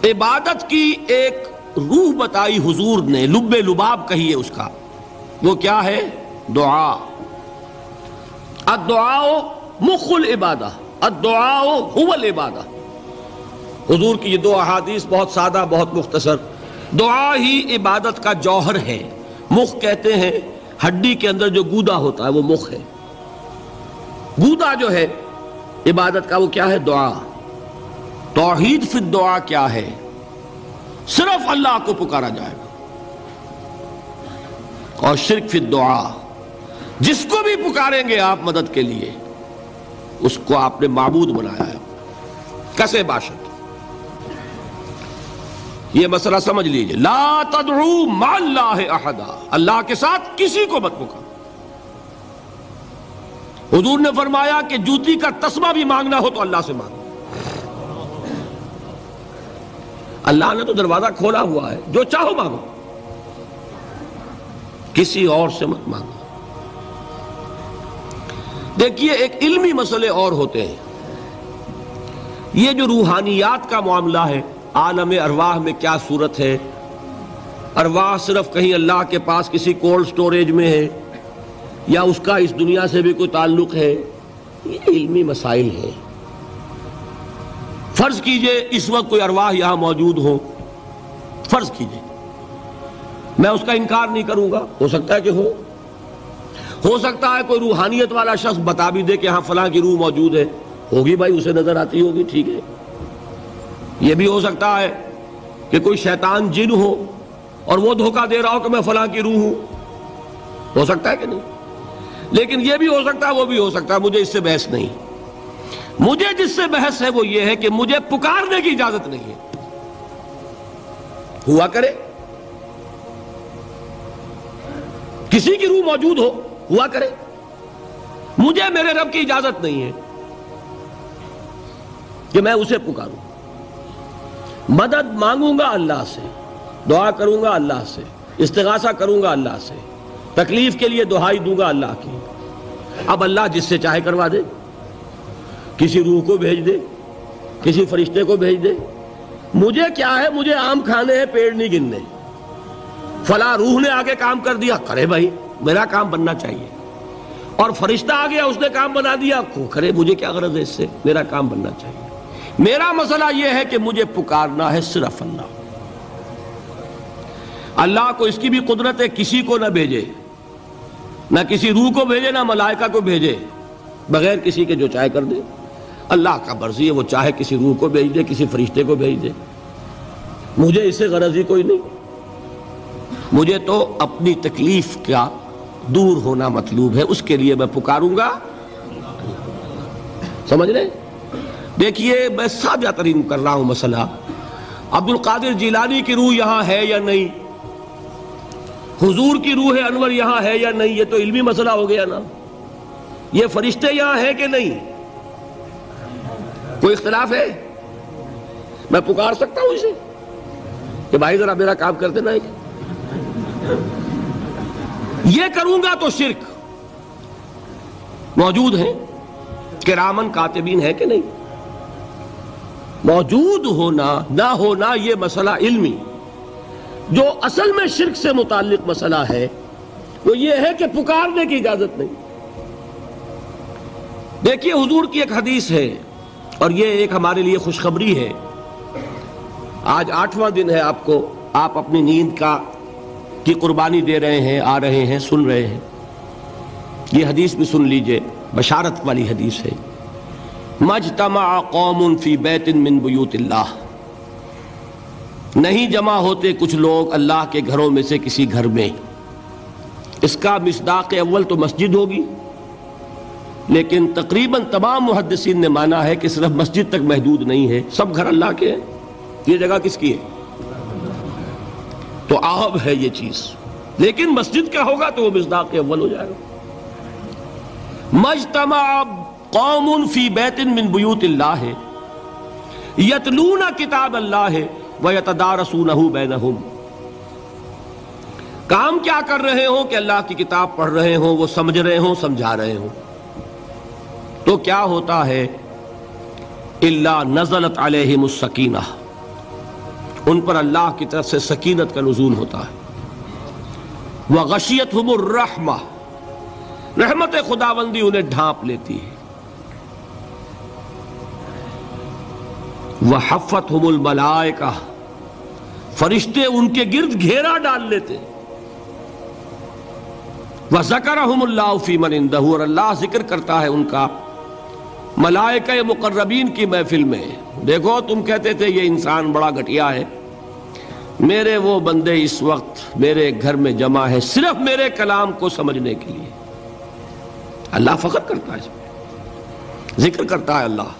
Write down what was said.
عبادت کی ایک روح بتائی حضور نے، لب لباب کہیے اس کا، وہ کیا ہے؟ دعا۔ الدعاء مخ العبادہ، الدعاء هو العبادہ۔ حضور کی یہ دو احادیث بہت سادہ، بہت مختصر۔ دعا ہی عبادت کا جوہر ہے۔ مخ کہتے ہیں ہڈی کے اندر جو گودا ہوتا ہے وہ مخ ہے۔ گودا جو ہے عبادت کا وہ کیا ہے؟ دعا۔ توحید فی الدعا کیا ہے؟ صرف اللہ کو پکارا جائے گا۔ اور شرک فی الدعا، جس کو بھی پکاریں گے آپ مدد کے لیے اس کو آپ نے معبود بنایا ہے، کسے باشد۔ یہ مسئلہ سمجھ لیجئے، لا تدعو مع اللہ احدا، اللہ کے ساتھ کسی کو مت پکارو۔ حضور نے فرمایا کہ جوتی کا تسمہ بھی مانگنا ہو تو اللہ سے مانگو۔ اللہ نے تو دروازہ کھولا ہوا ہے، جو چاہو مانگو، کسی اور سے مت مانگو۔ دیکھیے ایک علمی مسئلے اور ہوتے ہیں، یہ جو روحانیات کا معاملہ ہے، عالم ارواح میں کیا صورت ہے، ارواح صرف کہیں اللہ کے پاس کسی کولڈ سٹوریج میں ہے یا اس کا اس دنیا سے بھی کوئی تعلق ہے، یہ علمی مسائل ہیں۔ فرض کیجئے اس وقت کوئی ارواح یہاں موجود ہو، فرض کیجئے، میں اس کا انکار نہیں کروں گا، ہو سکتا ہے کہ ہو سکتا ہے کوئی روحانیت والا شخص بتا بھی دے کہ ہاں فلاں کی روح موجود ہے، ہوگی بھائی، اسے نظر آتی ہوگی، ٹھیک ہے۔ یہ بھی ہو سکتا ہے کہ کوئی شیطان جن ہو اور وہ دھوکہ دے رہا ہو کہ میں فلاں کی روح ہوں، ہو سکتا ہے کہ نہیں؟ لیکن یہ بھی ہو سکتا ہے، وہ بھی ہو سکتا ہے، مجھے اس سے بحث نہیں۔ مجھے جس سے بحث ہے وہ یہ ہے کہ مجھے پکارنے کی اجازت نہیں ہے۔ ہوا کرے، کسی کی روح موجود ہوا کرے، مجھے میرے رب کی اجازت نہیں ہے کہ میں اسے پکاروں۔ مدد مانگوں گا اللہ سے، دعا کروں گا اللہ سے، استغاثہ کروں گا اللہ سے، تکلیف کے لیے دہائی دوں گا اللہ کی۔ اب اللہ جس سے چاہے کروا دے، کسی روح کو بھیج دے، کسی فرشتے کو بھیج دے، مجھے کیا ہے؟ مجھے آم کھانے ہیں، پیڑ نہیں گننے۔ فلاں روح نے آگے کام کر دیا، کرے بھائی، میرا کام بننا چاہیے۔ اور فرشتہ آ گیا، اس نے کام بنا دیا، کرے، مجھے کیا غرض ہے اس سے، میرا کام بننا چاہیے۔ میرا مسئلہ یہ ہے کہ مجھے پکارنا ہے صرف اللہ۔ اللہ کو اس کی بھی قدرت ہے کسی کو نہ بھیجے، نہ کسی روح کو بھیجے، نہ ملائکہ کو بھیجے، بغیر کسی کے جو چاہے کر دے۔ اللہ کا مرضی ہے، وہ چاہے کسی روح کو بھیج دے، کسی فرشتے کو بھیج دے، مجھے اس سے غرض ہی کوئی نہیں۔ مجھے تو اپنی تکلیف کا دور ہونا مطلوب ہے، اس کے لیے میں پکاروں گا۔ سمجھ رہے؟ دیکھیے میں سادہ ترین کر رہا ہوں مسئلہ، عبد القادر جیلانی کی روح یہاں ہے یا نہیں، حضور کی روح انور یہاں ہے یا نہیں، یہ تو علمی مسئلہ ہو گیا نا۔ یہ فرشتے یہاں ہیں کہ نہیں، کوئی اختلاف ہے؟ میں پکار سکتا ہوں اسے کہ بھائی ذرا میرا کام کر دینا ہے؟ یہ کروں گا تو شرک۔ موجود ہیں کرامن کاتبین ہے کہ نہیں؟ موجود ہونا نہ ہونا یہ مسئلہ علمی۔ جو اصل میں شرک سے متعلق مسئلہ ہے وہ یہ ہے کہ پکارنے کی اجازت نہیں۔ دیکھیے حضور کی ایک حدیث ہے، اور یہ ایک ہمارے لیے خوشخبری ہے۔ آج 8واں دن ہے، آپ اپنی نیند کی قربانی دے رہے ہیں، آ رہے ہیں، سن رہے ہیں۔ یہ حدیث بھی سن لیجئے، بشارت والی حدیث ہے۔ مجتمع قوم فی بیت من بیوت اللہ، نہیں جمع ہوتے کچھ لوگ اللہ کے گھروں میں سے کسی گھر میں۔ اس کا مصداق اول تو مسجد ہوگی، لیکن تقریباً تمام محدثین نے مانا ہے کہ صرف مسجد تک محدود نہیں ہے، سب گھر اللہ کے ہیں۔ یہ جگہ کس کی ہے؟ تو عام ہے یہ چیز، لیکن مسجد کا ہوگا تو وہ مصداق اول ہو جائے گا۔ مجتمع قوم فی بیت من بیوت اللہ یتلون کتاب اللہ ویتدارسونہ بینہم، کام کیا کر رہے ہوں کہ اللہ کی کتاب پڑھ رہے ہوں، وہ سمجھ رہے ہوں، سمجھا رہے ہوں، تو کیا ہوتا ہے؟ الا نزلت علیہم السکینہ، ان پر اللہ کی طرف سے سکینت کا نزول ہوتا ہے۔ وغشیتہم الرحمہ، رحمت خداوندی انہیں ڈھانپ لیتی ہے۔ وحفتہم الملائکہ، فرشتے ان کے گرد گھیرا ڈال لیتے۔ وذکرہم اللہ فی من عندہ، اور اللہ ذکر کرتا ہے ان کا ملائکہ مقربین کی محفل میں۔ دیکھو تم کہتے تھے یہ انسان بڑا گھٹیا ہے، میرے وہ بندے اس وقت میرے گھر میں جمع ہے صرف میرے کلام کو سمجھنے کے لیے۔ اللہ فخر کرتا ہے اس میں، ذکر کرتا ہے اللہ۔